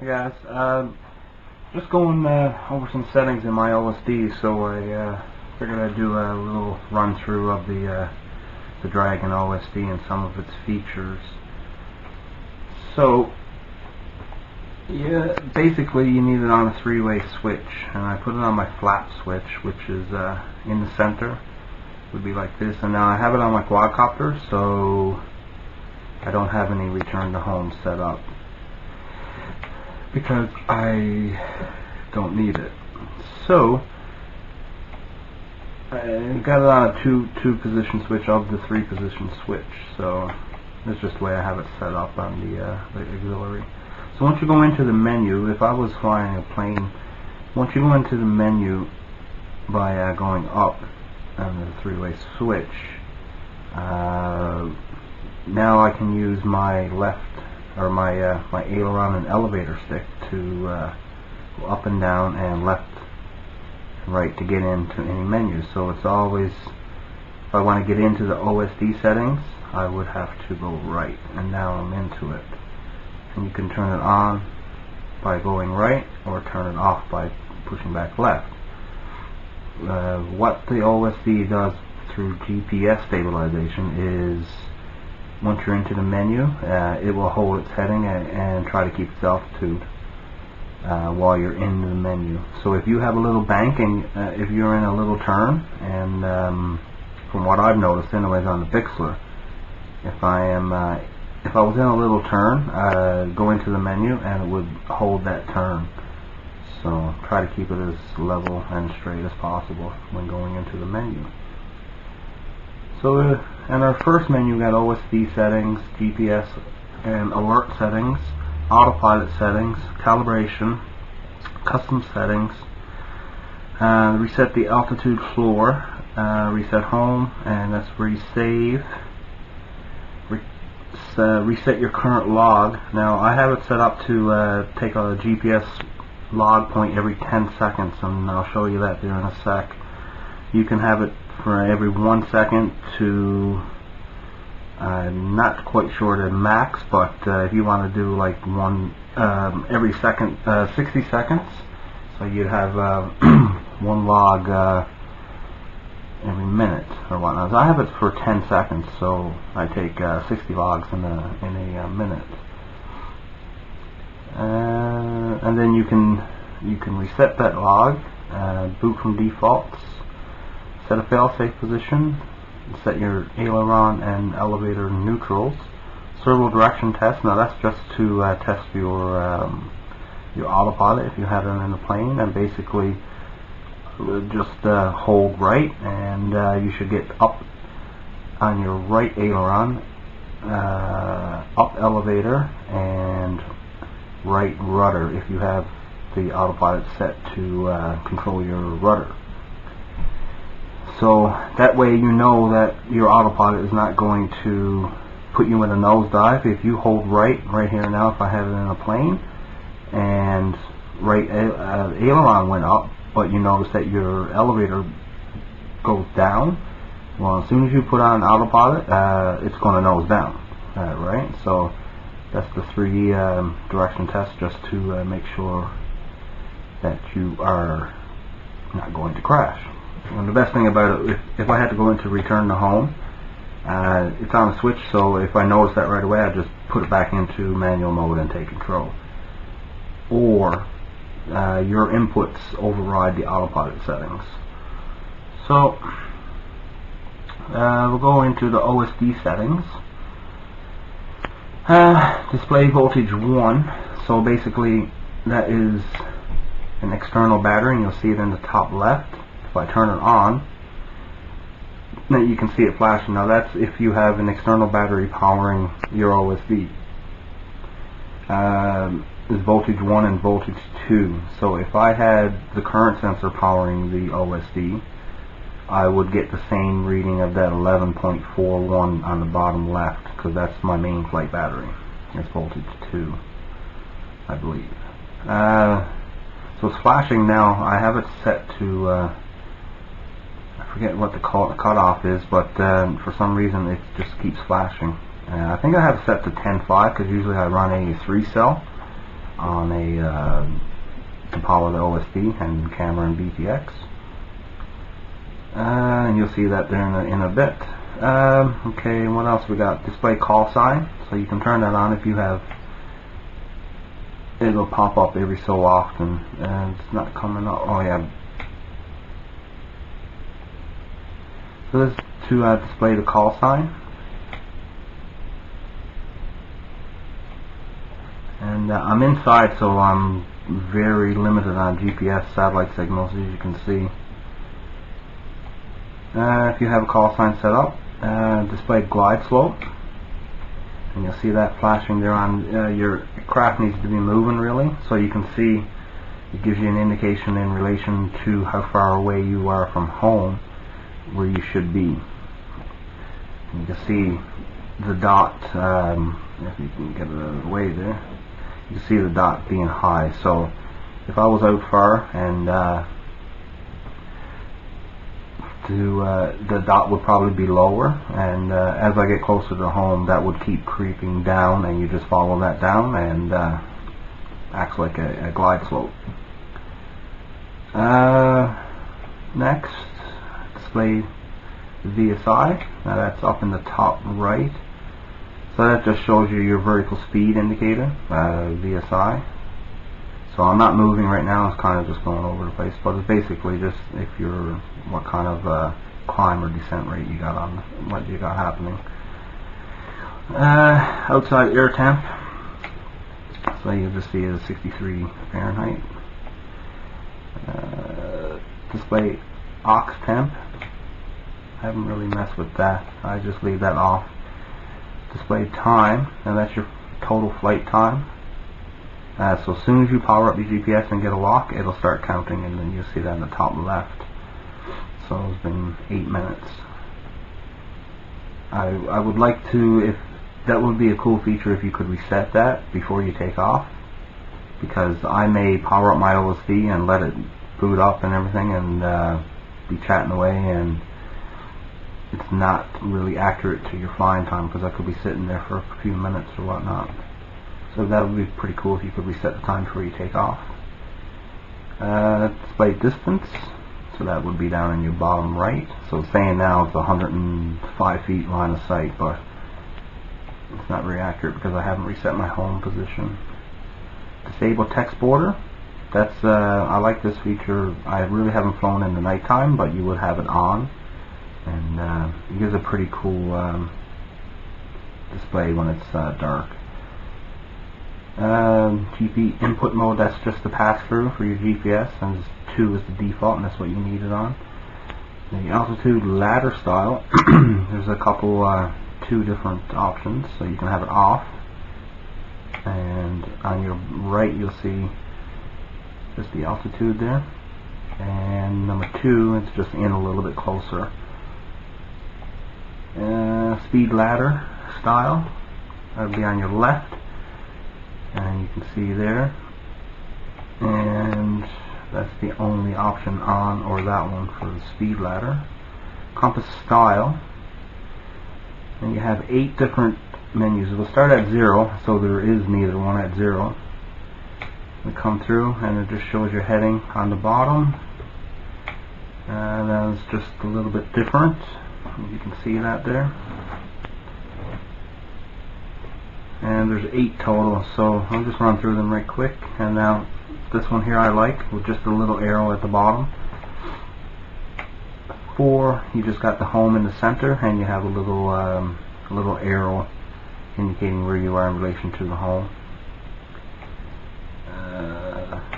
Hey guys, just going over some settings in my OSD, so I figured I'd do a little run through of the Dragon OSD and some of its features. So, yeah, basically you need it on a three-way switch, and I put it on my flap switch, which is in the center. Would be like this, and now I have it on my quadcopter, so I don't have any return to home set up, because I don't need it. So I got it on a two position switch of the 3-position switch, so that's just the way I have it set up on the auxiliary. So once you go into the menu, if I was flying a plane, once you go into the menu by going up on the 3-way switch, now I can use my left, or my aileron and elevator stick to go up and down and left and right to get into any menu. So it's always, if I want to get into the OSD settings, I would have to go right, and now I'm into it. And you can turn it on by going right, or turn it off by pushing back left. What the OSD does through GPS stabilization is, once you're into the menu, it will hold its heading and try to keep its altitude while you're in the menu. So if you have a little bank, and if you're in a little turn, and from what I've noticed anyways on the Pixlr, if I was in a little turn, go into the menu and it would hold that turn. So try to keep it as level and straight as possible when going into the menu. So in our first menu, we got OSD settings, GPS and alert settings, autopilot settings, calibration, custom settings, reset the altitude floor, reset home, and that's where you save. Reset your current log. Now I have it set up to take a GPS log point every 10 seconds, and I'll show you that there in a sec. You can have it for every 1 second to, not quite sure the max, but if you want to do like every second, 60 seconds, so you'd have one log every minute or whatnot. So I have it for 10 seconds, so I take 60 logs in a minute. And then you can reset that log, boot from defaults, set a fail-safe position, set your aileron and elevator neutrals, servo direction test. Now that's just to test your autopilot if you have it in the plane, and basically just hold right, and you should get up on your right aileron, up elevator, and right rudder if you have the autopilot set to control your rudder. So that way you know that your autopilot is not going to put you in a nosedive. If you hold right here now, if I have it in a plane, and right aileron went up, but you notice that your elevator goes down, well, as soon as you put on autopilot, it's going to nose down, right? So that's the 3 direction test, just to make sure that you are not going to crash. And the best thing about it, if I had to go into return to home, it's on a switch, so if I notice that right away, I just put it back into manual mode and take control. Or your inputs override the autopilot settings. So we'll go into the OSD settings. Display voltage 1. So basically that is an external battery, and you'll see it in the top left. If I turn it on, then you can see it flashing. Now that's if you have an external battery powering your OSD. Is voltage 1 and voltage 2. So if I had the current sensor powering the OSD, I would get the same reading of that 11.41 on the bottom left, because that's my main flight battery. It's voltage 2, I believe. So it's flashing now. I have it set to I forget what the cutoff is, but for some reason it just keeps flashing. I think I have it set to 10.5, because usually I run a 3-cell. on a Apollo OSD and camera and BTX. And you'll see that there in a bit. Okay, what else we got? Display call sign, so you can turn that on if you have. It'll pop up every so often, and it's not coming up. Oh yeah. So this is to display the call sign. And I'm inside, so I'm very limited on GPS satellite signals, as you can see. If you have a call sign set up, display glide slope, and you'll see that flashing there on your craft needs to be moving really, so you can see it gives you an indication in relation to how far away you are from home where you should be. And you can see the dot, if you can get it away there, you can see the dot being high. So if I was out far and the dot would probably be lower, and as I get closer to home that would keep creeping down, and you just follow that down and acts like a glide slope. Next, display VSI. Now that's up in the top right, so that just shows you your vertical speed indicator, VSI. So I'm not moving right now, it's kind of just going over the place, but it's basically just if you're, what kind of climb or descent rate you got on, what you got happening. Outside air temp, so you'll just see it as 63 Fahrenheit. Display aux temp, I haven't really messed with that, I just leave that off. Display time, and that's your total flight time. So as soon as you power up your GPS and get a lock, it'll start counting, and then you'll see that in the top left. So it's been 8 minutes. I would like to, if that would be a cool feature if you could reset that before you take off, because I may power up my OSD and let it boot up and everything and be chatting away, and it's not really accurate to your flying time because I could be sitting there for a few minutes or whatnot. So that would be pretty cool if you could reset the time before you take off. Display distance, so that would be down in your bottom right. So it's saying now it's 105 feet line of sight, but it's not very accurate because I haven't reset my home position. Disable text border. That's I like this feature. I really haven't flown in the nighttime, but you would have it on, and it gives a pretty cool display when it's dark. GP input mode, that's just the pass-through for your GPS, and 2 is the default, and that's what you need it on. The altitude ladder style, there's a couple, 2 different options, so you can have it off, and on your right you'll see just the altitude there, and number 2, it's just in a little bit closer. Speed ladder style, that would be on your left, and you can see there, and that's the only option on, or that one for the speed ladder. Compass style, and you have 8 different menus. It will start at 0, so there is neither one at 0. We come through and it just shows your heading on the bottom, and then it's just a little bit different. You can see that there. And there's 8 total, so I'll just run through them right quick. And now this one here I like, with just a little arrow at the bottom. 4, you just got the home in the center, and you have a little arrow indicating where you are in relation to the home.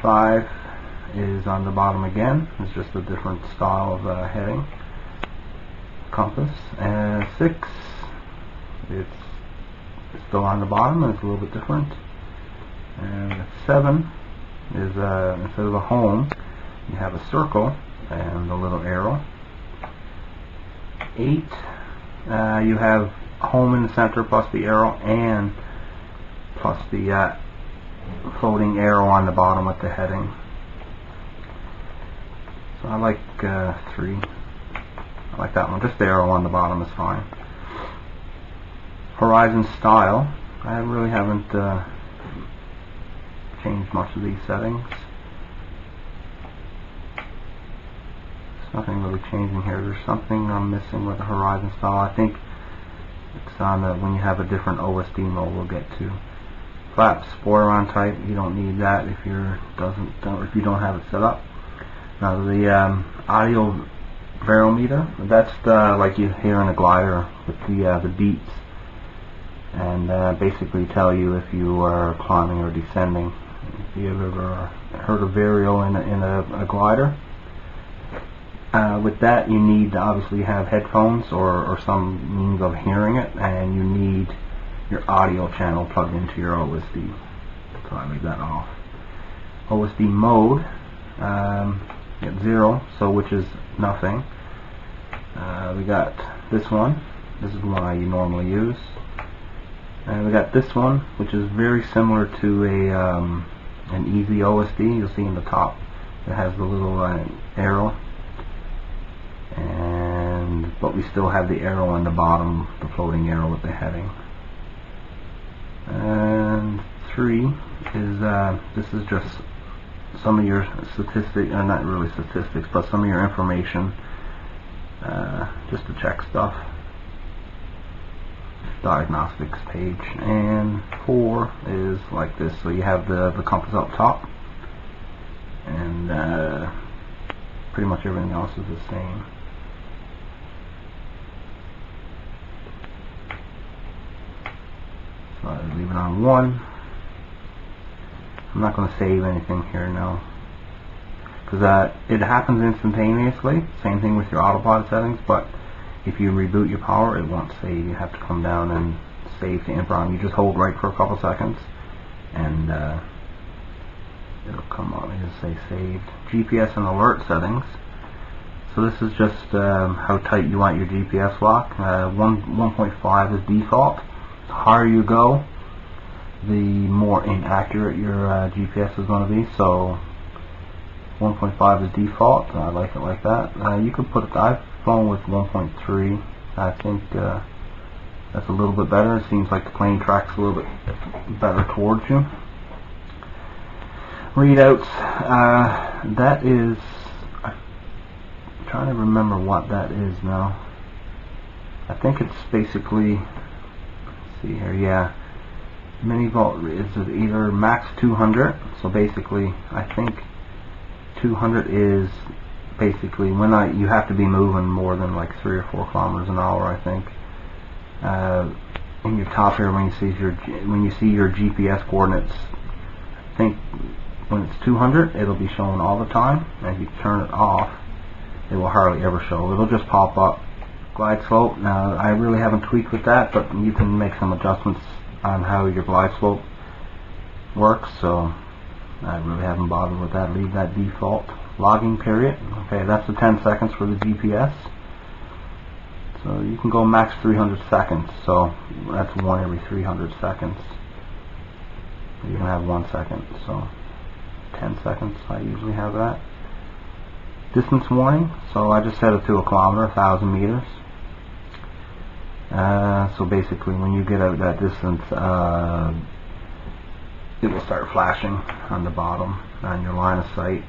5 is on the bottom again, it's just a different style of heading. Compass. 6, it's still on the bottom, and it's a little bit different. And 7 is instead of a home, you have a circle and a little arrow. 8, you have home in the center plus the arrow, and plus the floating arrow on the bottom with the heading. So I like 3. I like that one. Just the arrow on the bottom is fine. Horizon style, I really haven't change much of these settings. There's nothing really changing here. There's something I'm missing with the Horizon style. I think it's on when you have a different OSD mode we'll get to. Flaps, spoiler type, you don't need that if you don't have it set up. Now the audio barometer, that's like you hear in a glider with the beats, and basically tell you if you are climbing or descending. If you have ever heard a vario in a glider, with that you need to obviously have headphones or some means of hearing it, and you need your audio channel plugged into your OSD. So I leave that off. OSD mode, at 0, so which is nothing. We got this one. This is the one I normally use. And we got this one, which is very similar to an easy OSD. You'll see in the top it has the little arrow, but we still have the arrow on the bottom, the floating arrow with the heading. And 3 is this is just some of your statistics, not really statistics, but some of your information, just to check stuff. Diagnostics page. And 4 is like this, so you have the compass up top, and pretty much everything else is the same. So I leave it on 1. I'm not going to save anything here now, because it happens instantaneously. Same thing with your autopilot settings, but if you reboot your power, it won't save. You have to come down and save to InProm. You just hold right for a couple seconds, and it'll come on and say saved. GPS and alert settings. So this is just how tight you want your GPS lock. 1.5 is default. The higher you go, the more inaccurate your GPS is going to be. So 1.5 is default. I like it like that. You could put the iPhone with 1.3. I think that's a little bit better. It seems like the plane tracks a little bit better towards you. Readouts. That is, I'm trying to remember what that is now. I think it's basically, let's see here, yeah, mini volt is either max 200, so basically I think 200 is basically when you have to be moving more than like 3 or 4 kilometers an hour, I think. In your top here, when you see your GPS coordinates, I think when it's 200 it'll be showing all the time, and if you turn it off it will hardly ever show. It'll just pop up. Glide slope, now I really haven't tweaked with that, but you can make some adjustments on how your glide slope works, so I really haven't bothered with that. Leave that default. Logging period, okay, that's the 10 seconds for the GPS. So you can go max 300 seconds, so that's 1 every 300 seconds. You can have 1 second, so 10 seconds I usually have that. Distance warning, so I just set it to a kilometer, 1,000 meters. So basically when you get out that distance, it will start flashing on the bottom on your line of sight.